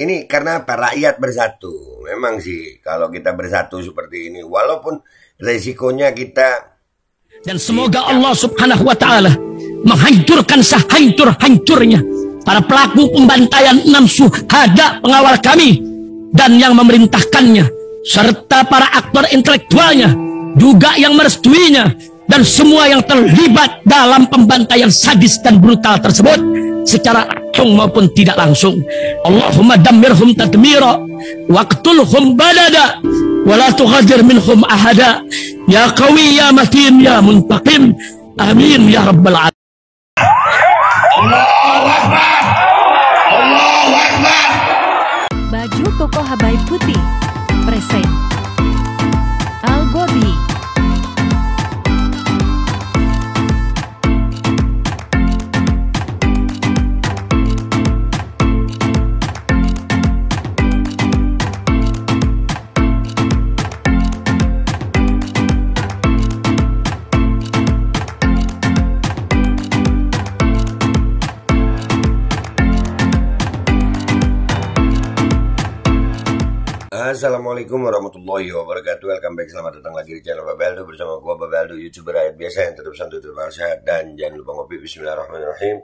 Ini karena apa? Rakyat bersatu. Memang sih kalau kita bersatu seperti ini, walaupun resikonya kita. Dan semoga Allah Subhanahu wa Ta'ala menghancurkan sehancur-hancurnya para pelaku pembantaian 6 syuhada pengawal kami dan yang memerintahkannya, serta para aktor intelektualnya juga yang merestuinya, dan semua yang terlibat dalam pembantaian sadis dan brutal tersebut secara langsung maupun tidak langsung. Allahumma dammirhum tadmira waqtulhum balada wala tughadir minhum ahada ya qawi ya matin ya muntaqim amin ya rabbal alamin. Allahu Akbar, Allahu Akbar. Baju koko Habaib putih present Al-Godi. Assalamualaikum warahmatullahi wabarakatuh. Welcome back, selamat datang lagi di channel Babeldo bersama gua Babeldo, YouTuber rakyat biasa yang tetap santai, tetap sehat, dan jangan lupa ngopi. Bismillahirrahmanirrahim.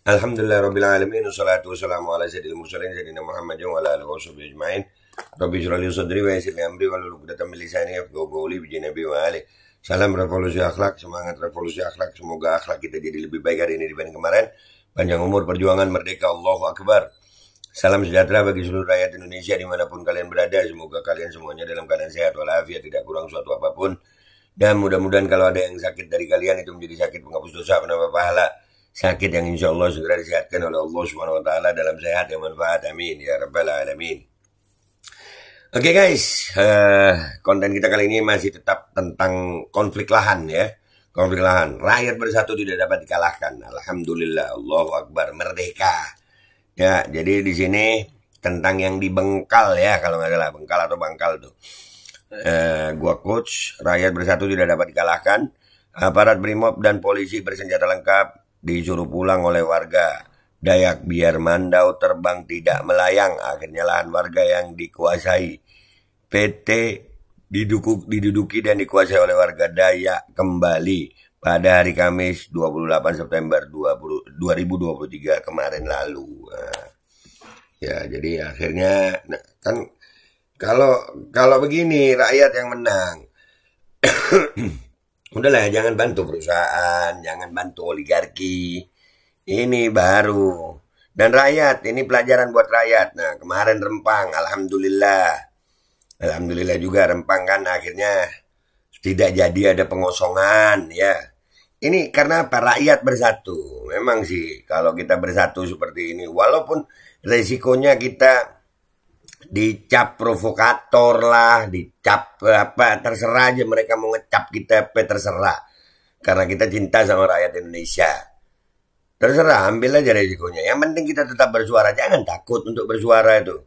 Alhamdulillah rabbil alamin, wassalatu wassalamu ala sayyidil mursalin sayyidina Muhammadin wa ala alihi washabihi ajmain. Rabbi shrah li sadri wa yassir li amri wahlul 'uqdatam min lisani yafqahu qawli bi nabi wa ali. Salam revolusi akhlak, semangat revolusi akhlak. Semoga akhlak kita jadi lebih baik hari ini dibanding kemarin. Panjang umur, perjuangan, merdeka, Allahu Akbar. Salam sejahtera bagi seluruh rakyat Indonesia dimanapun kalian berada. Semoga kalian semuanya dalam keadaan sehat walafiat, tidak kurang suatu apapun. Dan mudah-mudahan kalau ada yang sakit dari kalian itu menjadi sakit penghapus dosa, penambah pahala. Sakit yang insya Allah segera disehatkan oleh Allah Subhanahu wa Ta'ala dalam sehat yang manfaat. Amin ya rabbal alamin. Oke guys, konten kita kali ini masih tetap tentang konflik lahan ya. Konflik lahan. Rakyat bersatu tidak dapat dikalahkan. Alhamdulillah, Allahu Akbar, merdeka. Ya, jadi di sini tentang yang di Bengkal ya, kalau nggak salah, Bengkal atau Bangkal tuh. Gua coach, rakyat bersatu tidak dapat dikalahkan. Aparat Brimob dan polisi bersenjata lengkap disuruh pulang oleh warga Dayak biar Mandau terbang tidak melayang. Akhirnya lahan warga yang dikuasai PT diduduki dan dikuasai oleh warga Dayak kembali pada hari Kamis 28 September 2023 kemarin lalu. Ya, jadi akhirnya kan kalau begini rakyat yang menang. Udahlah, jangan bantu perusahaan, jangan bantu oligarki. Ini baru. Dan rakyat, ini pelajaran buat rakyat. Nah, kemarin Rempang, alhamdulillah. Alhamdulillah juga Rempang kan akhirnya tidak jadi ada pengosongan ya. Ini karena apa? Rakyat bersatu. Memang sih kalau kita bersatu seperti ini, walaupun resikonya kita dicap provokator lah, dicap apa, terserah aja mereka mau ngecap kita apa, terserah. Karena kita cinta sama rakyat Indonesia. Terserah, ambil aja resikonya. Yang penting kita tetap bersuara, jangan takut untuk bersuara itu.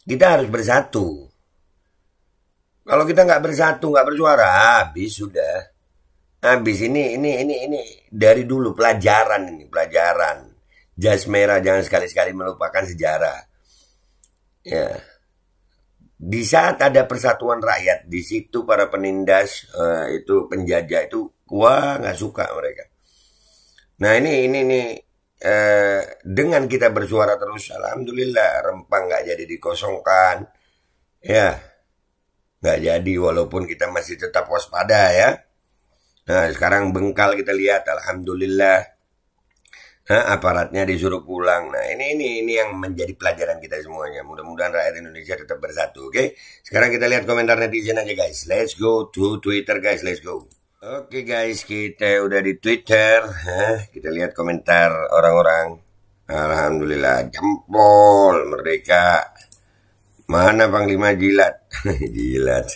Kita harus bersatu. Kalau kita nggak bersatu, nggak bersuara, habis sudah. Habis ini dari dulu pelajaran ini, pelajaran. Jas merah, jangan sekali-sekali melupakan sejarah. Ya. Di saat ada persatuan rakyat, di situ para penindas, itu penjajah itu, wah nggak suka mereka. Nah ini dengan kita bersuara terus, alhamdulillah Rempang nggak jadi dikosongkan, ya nggak jadi walaupun kita masih tetap waspada ya. Nah sekarang Bengkal kita lihat, alhamdulillah aparatnya disuruh pulang. Nah ini yang menjadi pelajaran kita semuanya. Mudah-mudahan rakyat Indonesia tetap bersatu. Oke, sekarang kita lihat komentar netizen aja guys. Let's go to Twitter guys, let's go. Oke guys, kita udah di Twitter. Kita lihat komentar orang-orang. Alhamdulillah, jempol, merdeka. Mana Panglima Jilat? Jilat.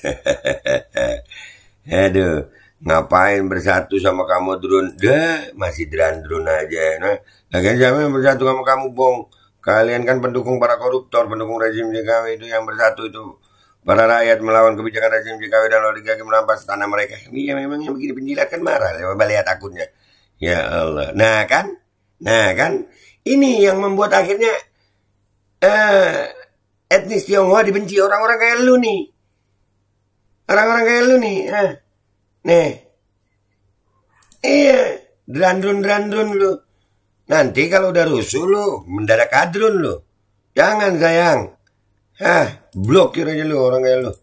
Aduh, ngapain bersatu sama kamu drone? Masih drone aja. Nah, lagian siapa yang bersatu sama kamu, Bong? Kalian kan pendukung para koruptor, pendukung rezim JKW itu yang bersatu itu. Para rakyat melawan kebijakan rezim JKW dan oligarki merampas tanah mereka. Iya memang yang begini penjilat kan marah. Lihat akunnya. Ya Allah. Nah kan, Nah kan, ini yang membuat akhirnya etnis Tionghoa dibenci orang-orang kayak lu nih. Orang-orang kayak lu nih. Nih. Iya, drandrun lu. Nanti kalau udah rusuh lu, mendadak kadrun lu. Jangan sayang. Blokir aja lu orang kayak lu.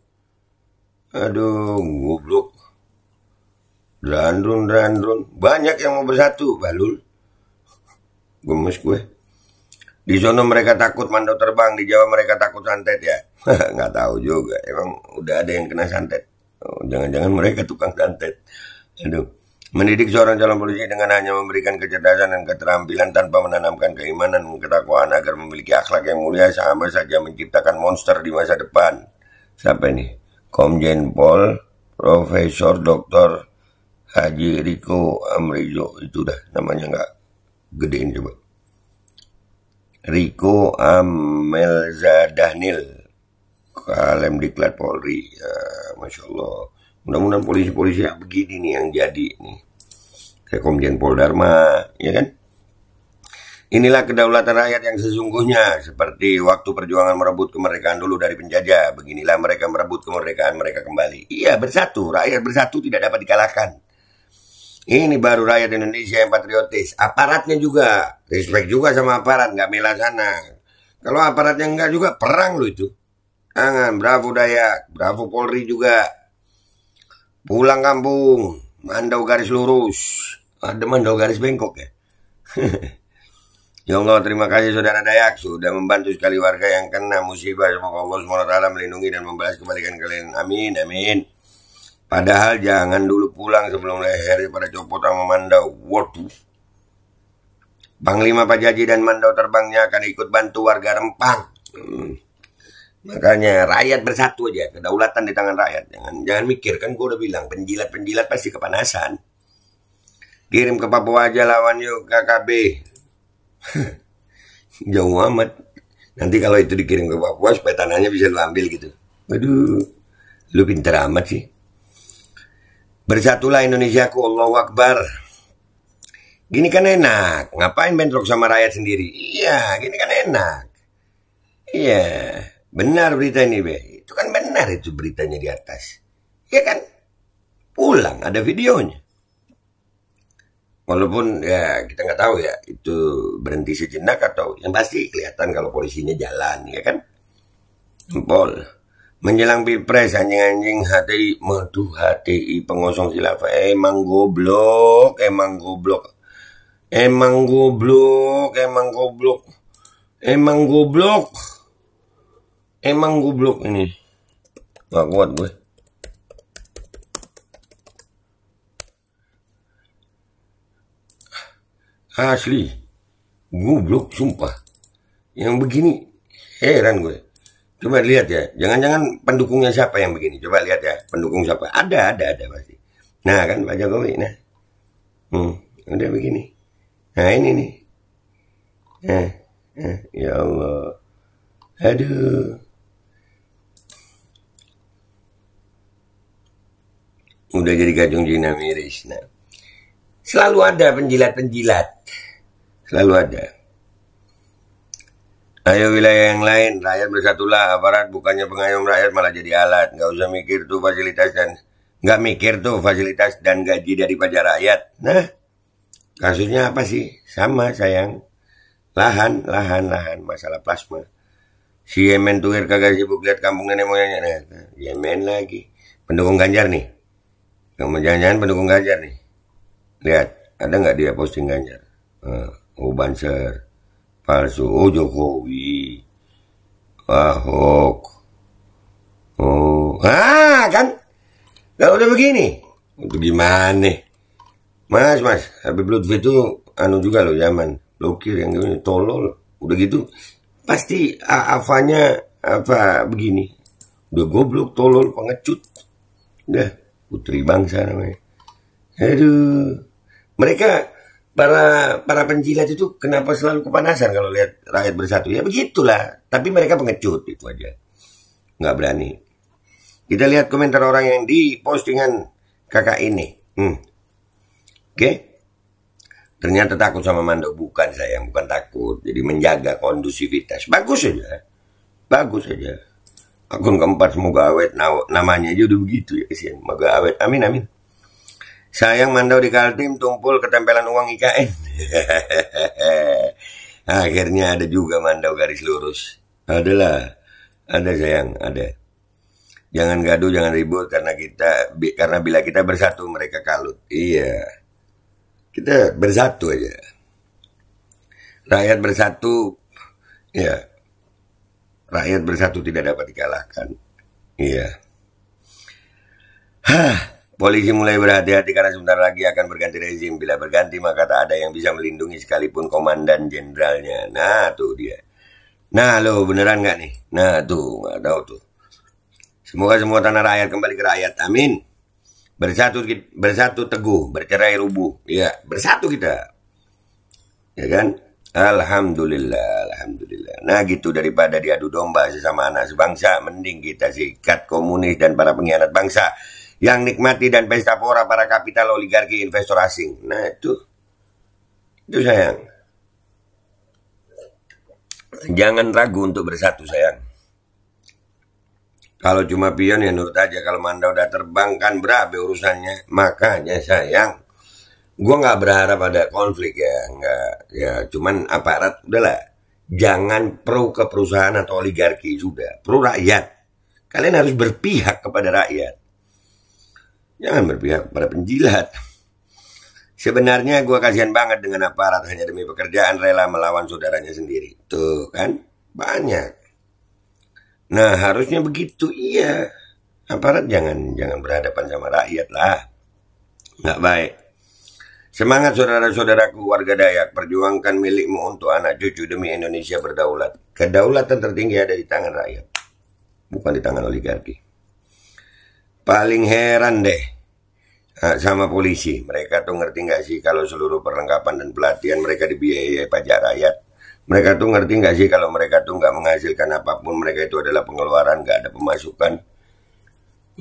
Aduh, goblok. Drandrun. Banyak yang mau bersatu, balul. Gemes gue. Di sono mereka takut mandau terbang, di Jawa mereka takut santet ya. Nggak tahu juga. Emang udah ada yang kena santet. Oh, jangan-jangan mereka tukang santet. Aduh. Mendidik seorang calon polisi dengan hanya memberikan kecerdasan dan keterampilan tanpa menanamkan keimanan dan ketakwaan agar memiliki akhlak yang mulia sama saja menciptakan monster di masa depan. Siapa ini? Komjen Pol Profesor Dr. Haji Riko Amrizo. Itu dah namanya nggak gedein coba. Riko Amelzadahnil, Kalem Diklat Polri. Ya, Masya Allah. Mudah-mudahan polisi-polisi yang begini nih yang jadi nih. Kayak Komjen Pol Dharma, ya kan? Inilah kedaulatan rakyat yang sesungguhnya. Seperti waktu perjuangan merebut kemerdekaan dulu dari penjajah. Beginilah mereka merebut kemerdekaan mereka kembali. Iya, bersatu. Rakyat bersatu tidak dapat dikalahkan. Ini baru rakyat Indonesia yang patriotis. Aparatnya juga. Respect juga sama aparat. Nggak bela sana. Kalau aparatnya nggak juga, perang lo itu. Jangan. Bravo Dayak. Bravo Polri juga. Pulang kampung. Mandau garis lurus. Ada mandau garis bengkok ya. Ya Allah, terima kasih saudara Dayak. Sudah membantu sekali warga yang kena musibah. Semoga Allah SWT melindungi dan membalas kebaikan kalian. Amin, amin. Padahal jangan dulu pulang sebelum leher pada copot sama mandau. Waduh. Panglima Pak Jaji dan mandau terbangnya akan ikut bantu warga Rempang. Makanya rakyat bersatu aja. Kedaulatan di tangan rakyat. Jangan mikir. Kan gue udah bilang. Penjilat pasti kepanasan. Kirim ke Papua aja lawan yuk KKB. Jauh amat. Nanti kalau itu dikirim ke Papua supaya tanahnya bisa lu ambil gitu. Waduh. Lu pinter amat sih. Bersatulah Indonesiaku, Allahu Akbar. Gini kan enak. Ngapain bentrok sama rakyat sendiri? Iya, gini kan enak. Iya, benar berita ini, Be. Itu kan benar itu beritanya di atas. Iya kan? Pulang, ada videonya. Walaupun ya kita nggak tahu ya, itu berhenti sejenak atau yang pasti kelihatan kalau polisinya jalan, ya kan? Pol. Menjelang Pilpres anjing-anjing HTI, menuduh HTI pengosong khilafah. Emang goblok. Emang goblok ini. Gak kuat gue. Asli. Goblok sumpah. Yang begini heran gue. Coba lihat ya, jangan-jangan pendukungnya siapa yang begini. Coba lihat ya, pendukung siapa. Ada pasti. Nah kan Pak Jokowi, nah. Udah begini. Nah ini nih. Ya Allah. Aduh. Udah jadi kacung Cina miris. Nah. Selalu ada penjilat-penjilat. Selalu ada. Ayo wilayah yang lain, rakyat bersatulah, aparat bukannya pengayom rakyat malah jadi alat. Nggak usah mikir tuh fasilitas dan gaji dari pajak rakyat. Nah, kasusnya apa sih? Sama sayang. Lahan, masalah plasma. Si Yemen tuh kagak sibuk lihat kampung nenek moyangnya. Nah, Yemen lagi. Pendukung Ganjar nih. Kamu jangan-jangan pendukung Ganjar nih. Lihat, ada nggak dia posting Ganjar? Banser. Palsu, Jokowi, Ahok, kan? Kalau udah begini, itu gimana? Mas, Habib Lutfi itu juga loh zaman, blokir yang ini tolol, udah gitu, pasti apa begini, udah goblok, tolol, pengecut, udah putri bangsa namanya. Aduh, mereka para penjilat itu kenapa selalu kepanasan kalau lihat rakyat bersatu? Ya begitulah. Tapi mereka pengecut, itu aja. Nggak berani. Kita lihat komentar orang yang di postingan kakak ini. Oke. Ternyata takut sama mandau. Bukan sayang, bukan takut. Jadi menjaga kondusivitas. Bagus saja. Bagus saja. Akun keempat semoga awet. Namanya aja udah begitu ya. Semoga awet. Amin amin. Sayang mandau di Kaltim tumpul ketempelan uang IKN. Akhirnya ada juga mandau garis lurus. Adalah. Ada sayang, ada. Jangan gaduh, jangan ribut karena bila kita bersatu mereka kalut. Iya. Kita bersatu aja. Rakyat bersatu, ya. Rakyat bersatu tidak dapat dikalahkan. Iya. Polisi mulai berhati-hati karena sebentar lagi akan berganti rezim. Bila berganti maka tak ada yang bisa melindungi sekalipun komandan jenderalnya. Nah, tuh dia. Nah, lo beneran nggak nih? Nah, tuh, nggak tahu tuh. Semoga semua tanah rakyat kembali ke rakyat. Amin. Bersatu teguh, bercerai rubuh. Ya, bersatu kita. Ya kan? Alhamdulillah, alhamdulillah. Nah gitu, daripada diadu domba sesama anak sebangsa, mending kita sikat komunis dan para pengkhianat bangsa yang nikmati dan pesta pora para kapital oligarki investor asing. Nah itu sayang. Jangan ragu untuk bersatu sayang. Kalau cuma pion ya nurut aja. Kalau mandau udah terbang kan berapa urusannya. Makanya sayang, gue nggak berharap ada konflik ya, nggak ya. Cuman aparat udahlah, jangan pro ke perusahaan atau oligarki, sudah pro rakyat. Kalian harus berpihak kepada rakyat, jangan berpihak kepada penjilat. Sebenarnya gue kasihan banget dengan aparat hanya demi pekerjaan rela melawan saudaranya sendiri. Tuh kan banyak. Nah harusnya begitu, iya. Aparat jangan berhadapan sama rakyat lah, nggak baik. Semangat saudara-saudaraku warga Dayak, perjuangkan milikmu untuk anak cucu demi Indonesia berdaulat. Kedaulatan tertinggi ada di tangan rakyat, bukan di tangan oligarki. Paling heran deh sama polisi. Mereka tuh ngerti nggak sih kalau seluruh perlengkapan dan pelatihan mereka dibiayai pajak rakyat? Mereka tuh ngerti nggak sih kalau mereka tuh nggak menghasilkan apapun, mereka itu adalah pengeluaran, nggak ada pemasukan.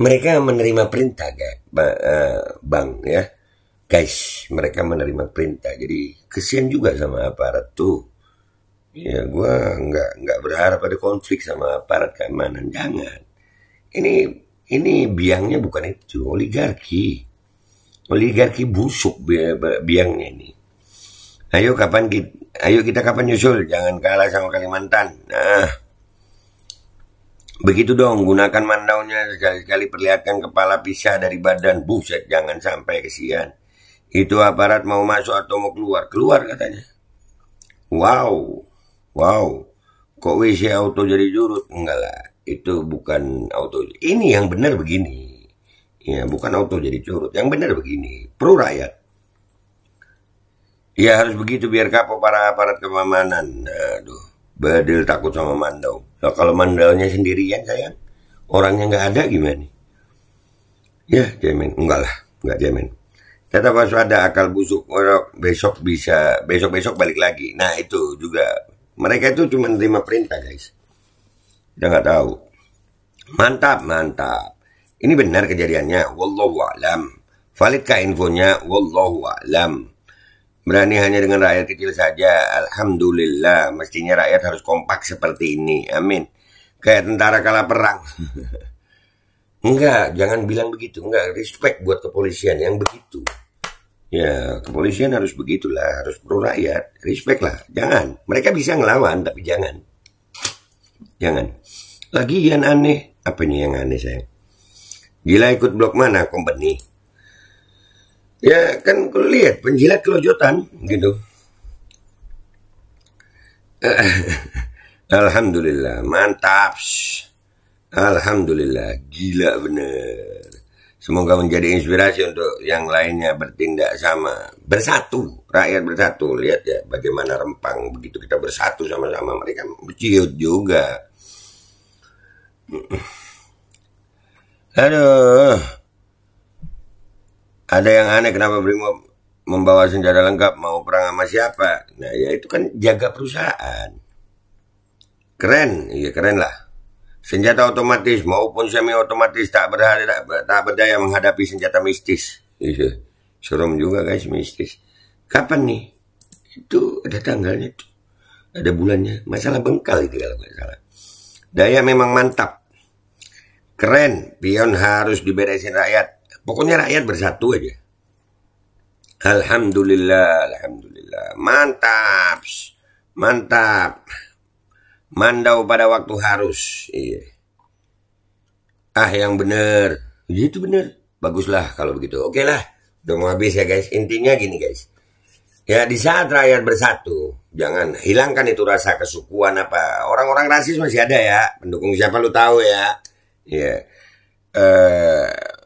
Mereka menerima perintah, bang ya. Guys, mereka menerima perintah. Jadi kesian juga sama aparat tuh. Ya, gue nggak berharap ada konflik sama aparat keamanan. Jangan. Ini biangnya bukan itu, oligarki. Oligarki busuk biangnya ini. Ayo kita kapan nyusul? Jangan kalah sama Kalimantan. Nah, begitu dong. Gunakan mandaunya sekali-sekali perlihatkan kepala pisah dari badan. Buset, jangan sampai kesian. Itu aparat mau masuk atau mau keluar? Keluar katanya. Wow. Kok WC auto jadi jurut? Enggak lah. Itu bukan auto. Ini yang benar begini. Ya, bukan auto jadi curut. Yang benar begini. Pro rakyat. Ya harus begitu biar kapok para aparat keamanan. Aduh, Badil takut sama mandau. Nah, kalau mandaunya sendirian sayang, orangnya nggak ada gimana? Ya jamin, enggak lah, nggak jamin. Tetap waspada, akal busuk orang besok balik lagi. Nah itu juga mereka itu cuma terima perintah guys. Kita nggak tahu. Mantap. Ini benar kejadiannya. Wallahu a'lam. Validkah infonya? Wallahu a'lam. Berani hanya dengan rakyat kecil saja. Alhamdulillah. Mestinya rakyat harus kompak seperti ini. Amin. Kayak tentara kalah perang. Enggak, jangan bilang begitu. Enggak, respect buat kepolisian yang begitu. Ya, kepolisian harus begitulah. Harus pro rakyat. Respect lah. Jangan. Mereka bisa ngelawan, tapi jangan. Lagian aneh. Apa nih yang aneh sayang? Gila ikut blok mana? Company. Ya kan kalau lihat penjilat kelojotan gitu. Alhamdulillah, mantap. Alhamdulillah, gila bener. Semoga menjadi inspirasi untuk yang lainnya bertindak sama. Bersatu, rakyat bersatu. Lihat ya bagaimana Rempang begitu kita bersatu sama-sama, mereka ciut juga. Aduh. Ada yang aneh kenapa Brimob membawa senjata lengkap mau perang sama siapa? Nah ya itu kan jaga perusahaan. Keren, iya keren lah. Senjata otomatis maupun semi otomatis tak berdaya menghadapi senjata mistis. Iya, serem juga guys mistis. Kapan nih Itu ada tanggalnya tuh. Ada bulannya. Masalah Bengkal itu kalau nggak salah. Daya memang mantap. Keren. Pion harus diberesin rakyat. Pokoknya rakyat bersatu aja. Alhamdulillah. Alhamdulillah. Mantap. Mantap. Mandau pada waktu harus. Iya. Yang bener. Itu bener. Baguslah kalau begitu. Oke lah. Udah mau habis ya guys. Intinya gini guys. Ya di saat rakyat bersatu, jangan hilangkan itu rasa kesukuan apa. Orang-orang rasis masih ada ya, pendukung siapa lu tahu ya. Ya,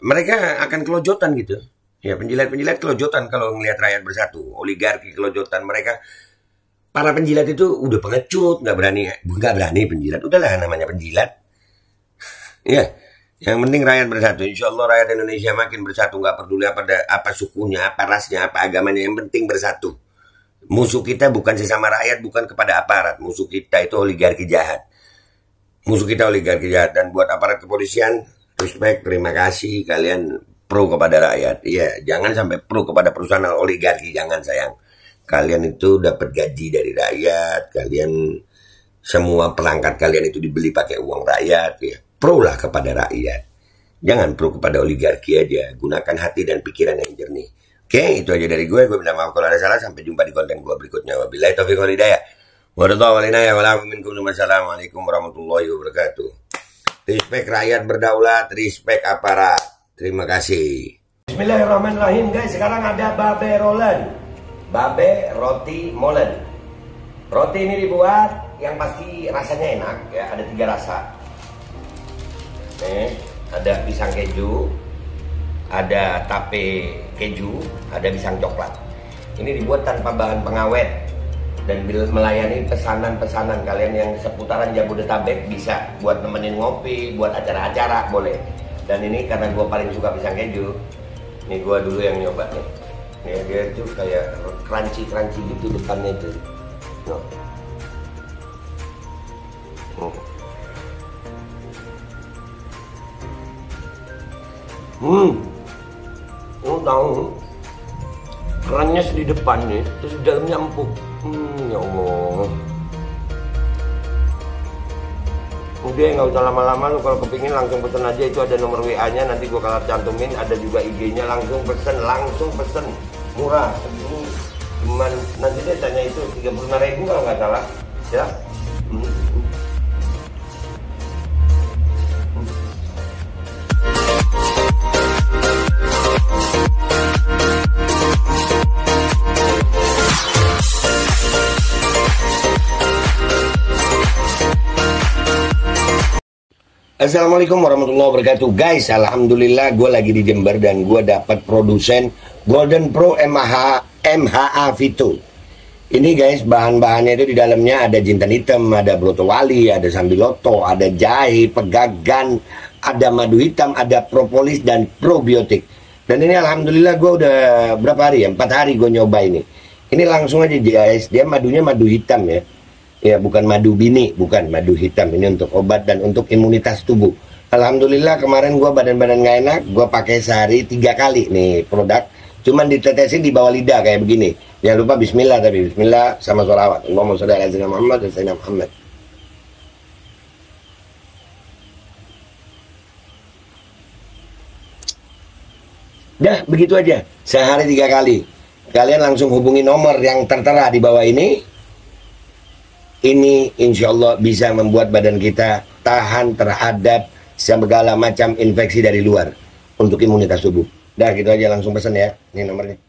mereka akan kelojotan gitu. Ya penjilat-penjilat kelojotan kalau ngelihat rakyat bersatu, oligarki kelojotan mereka. Para penjilat itu udah pengecut, nggak berani penjilat. Udahlah namanya penjilat. Ya. Yang penting rakyat bersatu. Insya Allah rakyat Indonesia makin bersatu. Nggak peduli apa sukunya, apa rasnya, apa agamanya. Yang penting bersatu. Musuh kita bukan sesama rakyat, bukan kepada aparat. Musuh kita itu oligarki jahat. Musuh kita oligarki jahat. Dan buat aparat kepolisian, respect, terima kasih. Kalian pro kepada rakyat. Iya, jangan sampai pro kepada perusahaan oligarki. Jangan sayang. Kalian itu dapat gaji dari rakyat. Kalian, semua perangkat kalian itu dibeli pakai uang rakyat. Ya. Pro lah kepada rakyat. Jangan pro kepada oligarki aja. Gunakan hati dan pikiran yang jernih. Oke, itu aja dari gue. Gue minta maaf kalau ada salah. Sampai jumpa di konten gue berikutnya. Wabillahi taufiq wal hidayah. Wassalamualaikum warahmatullahi wabarakatuh. Respect rakyat berdaulat. Respect aparat. Terima kasih. Bismillahirrahmanirrahim guys. Sekarang ada babe rolen. Babe roti molen. Roti ini dibuat yang pasti rasanya enak ya. Ada 3 rasa. Ada pisang keju, ada tape keju, ada pisang coklat. Ini dibuat tanpa bahan pengawet dan melayani pesanan-pesanan kalian yang seputaran Jabodetabek. Bisa buat nemenin ngopi, buat acara-acara boleh. Dan ini karena gue paling suka pisang keju, ini gue dulu yang nyoba nih. Ya, dia tuh kayak crunchy gitu depannya itu. No. Lu tahu kerannya di depan nih, terus dalamnya empuk. Ya Allah. Udah nggak usah lama-lama, lu kalau kepingin langsung pesen aja. Itu ada nomor WA-nya, nanti gua kalau cantumin. Ada juga IG-nya, langsung pesen. Murah. Cuman nanti dia tanya itu 35.000 kalau nggak salah. Ya. Assalamualaikum warahmatullahi wabarakatuh. Guys, alhamdulillah gue lagi di Jember dan gue dapat produsen Golden Pro MHA Vito. Ini guys, bahan-bahannya itu di dalamnya ada jintan hitam, ada broto wali, ada sambiloto, ada jahe, pegagan, ada madu hitam, ada propolis dan probiotik. Dan ini alhamdulillah gue udah berapa hari ya? 4 hari gue nyoba ini. Ini langsung aja guys, dia madunya madu hitam ya. Ya bukan madu bini, bukan madu hitam. Ini untuk obat dan untuk imunitas tubuh. Alhamdulillah kemarin gue badan-badan gak enak, gue pakai sehari 3 kali nih produk. Cuman ditetesin di bawah lidah kayak begini. Jangan lupa bismillah, tapi bismillah sama sholawat. Allahumma sholli ala sayyidina Muhammad dan sayyidina Muhammad. Dah begitu aja, sehari 3 kali. Kalian langsung hubungi nomor yang tertera di bawah ini. Ini insya Allah bisa membuat badan kita tahan terhadap segala macam infeksi dari luar untuk imunitas tubuh. Dah gitu aja, langsung pesan ya. Ini nomornya.